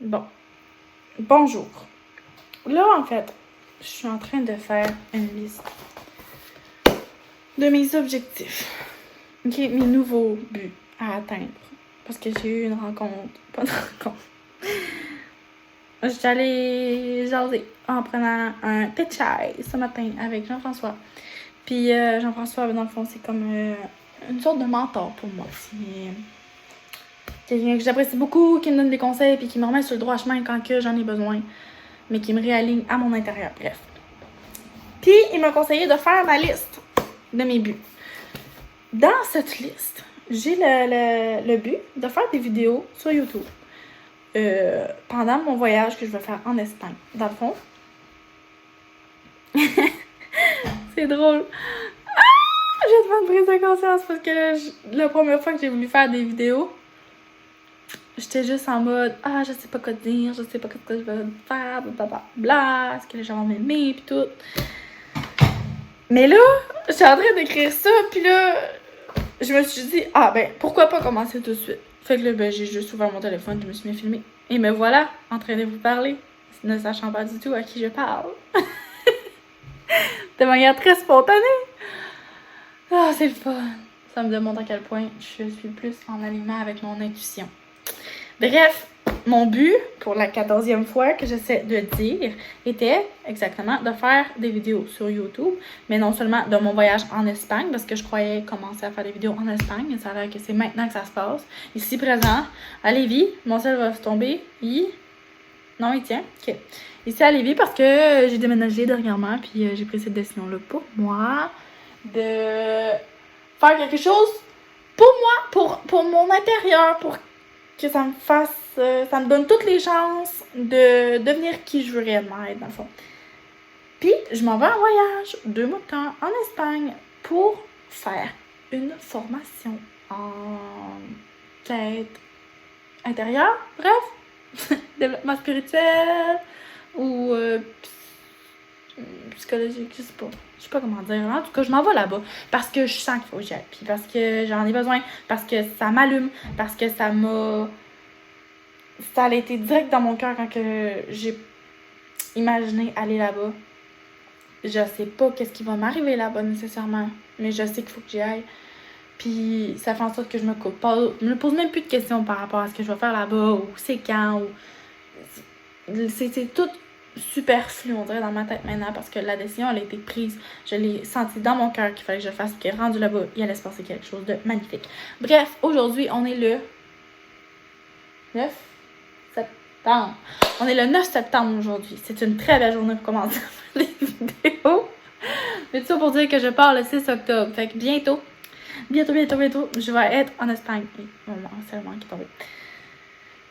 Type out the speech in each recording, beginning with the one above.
Bon. Bonjour. Là, en fait, je suis en train de faire une liste de mes objectifs. OK, mes nouveaux buts à atteindre. Parce que j'ai eu une rencontre. Pas de rencontre. J'étais allée jaser en prenant un thé de chai ce matin avec Jean-François. Puis Jean-François, dans le fond, c'est comme une sorte de mentor pour moi. C'est quelqu'un que j'apprécie beaucoup, qui me donne des conseils puis qui me remet sur le droit chemin quand que j'en ai besoin, mais qui me réaligne à mon intérieur. Bref. Puis il m'a conseillé de faire ma liste de mes buts. Dans cette liste, j'ai le but de faire des vidéos sur YouTube pendant mon voyage que je vais faire en Espagne. Dans le fond, c'est drôle. J'ai tellement de prise de conscience parce que la première fois que j'ai voulu faire des vidéos, j'étais juste en mode « Ah, je sais pas quoi dire, je sais pas ce que je vais faire, blablabla, est-ce que les gens vont m'aimer, pis tout. » Mais là, j'étais en train d'écrire ça, pis là, je me suis dit « Ah, ben, pourquoi pas commencer tout de suite? » Fait que là, ben, j'ai juste ouvert mon téléphone, je me suis mis filmée. Et me voilà, en train de vous parler, ne sachant pas du tout à qui je parle. De manière très spontanée. Ah, c'est le fun. Ça me demande à quel point je suis plus en alignement avec mon intuition. Bref, mon but, pour la 14e fois que j'essaie de dire, était exactement de faire des vidéos sur YouTube, mais non seulement de mon voyage en Espagne, parce que je croyais commencer à faire des vidéos en Espagne, mais ça a l'air que c'est maintenant que ça se passe. Ici présent, à Lévis, mon sel va se tomber, non, il tient, ok. Ici à Lévis, parce que j'ai déménagé dernièrement, puis j'ai pris cette décision-là pour moi, de faire quelque chose pour moi, pour mon intérieur, pour que ça me fasse, ça me donne toutes les chances de devenir qui je veux réellement être, dans le fond. Puis, je m'en vais en voyage 2 mois de temps en Espagne pour faire une formation en quête intérieure, bref, développement spirituel ou psychologique, je sais pas comment dire. En tout cas, je m'en vais là-bas parce que je sens qu'il faut que j'y aille, puis parce que j'en ai besoin, parce que ça m'allume, parce que ça a été direct dans mon cœur quand que j'ai imaginé aller là-bas. Je sais pas qu'est-ce qui va m'arriver là-bas nécessairement, mais je sais qu'il faut que j'y aille. Puis ça fait en sorte que je me pose même plus de questions par rapport à ce que je vais faire là-bas, ou c'est quand, ou c'est tout superflu, on dirait, dans ma tête maintenant, parce que la décision, elle a été prise. Je l'ai senti dans mon cœur qu'il fallait que je fasse, que rendu là-bas, il allait se passer quelque chose de magnifique. Bref, aujourd'hui, on est le 9 septembre. On est le 9 septembre aujourd'hui. C'est une très belle journée pour commencer à faire des vidéos. Mais tout ça pour dire que je pars le 6 octobre. Fait que bientôt, je vais être en Espagne. C'est le moment qui est tombé.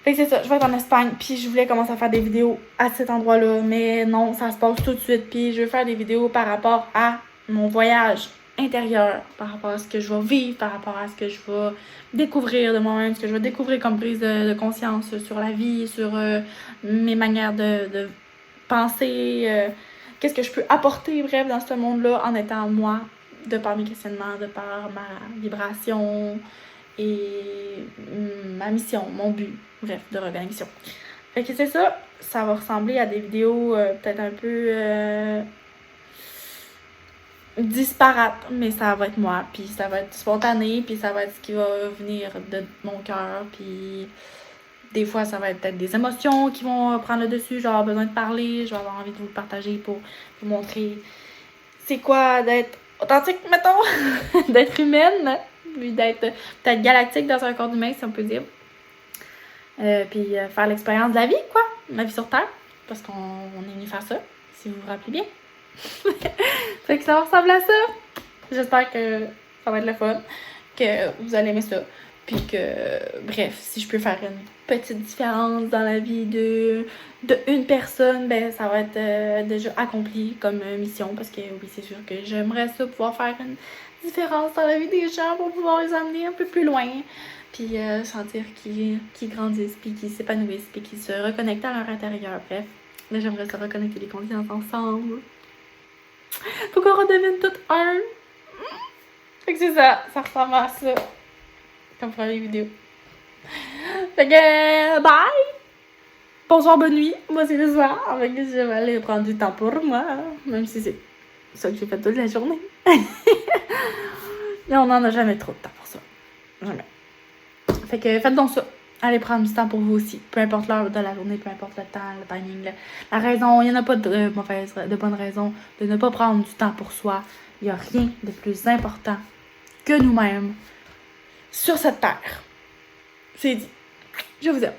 Fait que c'est ça, je vais être en Espagne, puis je voulais commencer à faire des vidéos à cet endroit-là, mais non, ça se passe tout de suite, puis je veux faire des vidéos par rapport à mon voyage intérieur, par rapport à ce que je vais vivre, par rapport à ce que je vais découvrir de moi-même, ce que je vais découvrir comme prise de conscience sur la vie, sur mes manières de penser, qu'est-ce que je peux apporter, bref, dans ce monde-là, en étant moi, de par mes questionnements, de par ma vibration et ma mission, mon but, bref, de revenir à la mission. Fait que c'est ça, ça va ressembler à des vidéos peut-être un peu disparates, mais ça va être moi, puis ça va être spontané, puis ça va être ce qui va venir de mon cœur, puis des fois ça va être peut-être des émotions qui vont prendre le dessus, genre besoin de parler, je vais avoir envie de vous le partager pour vous montrer c'est quoi d'être authentique, mettons, d'être humaine, puis d'être peut-être galactique dans un corps humain, si on peut dire. Puis faire l'expérience de la vie, quoi, la vie sur Terre, parce qu'on est venu faire ça, si vous vous rappelez bien. Fait que ça ressemble à ça. J'espère que ça va être le fun, que vous allez aimer ça, puis que, bref, si je peux faire une petite différence dans la vie de une personne, ben ça va être déjà accompli comme mission, parce que oui, c'est sûr que j'aimerais ça, pouvoir faire une différence dans la vie des gens pour pouvoir les amener un peu plus loin, puis sentir qu'ils grandissent, puis qu'ils s'épanouissent, puis qu'ils se reconnectent à leur intérieur. Bref, là j'aimerais se reconnecter les consciences ensemble. Faut qu'on redevienne tout un. Fait que c'est ça, ça ressemble à ça. Comme première vidéo. Fait que bye! bonsoir, bonne nuit. Moi, c'est le soir. Avec je vais aller prendre du temps pour moi. Même si c'est ça que j'ai fait toute la journée. Mais on n'en a jamais trop de temps pour ça. Jamais. Fait que faites donc ça. Allez prendre du temps pour vous aussi. Peu importe l'heure de la journée, peu importe le temps, le timing. La raison, il n'y en a pas de bonne raison de ne pas prendre du temps pour soi. Il n'y a rien de plus important que nous-mêmes sur cette terre. C'est dit. Je vous aime.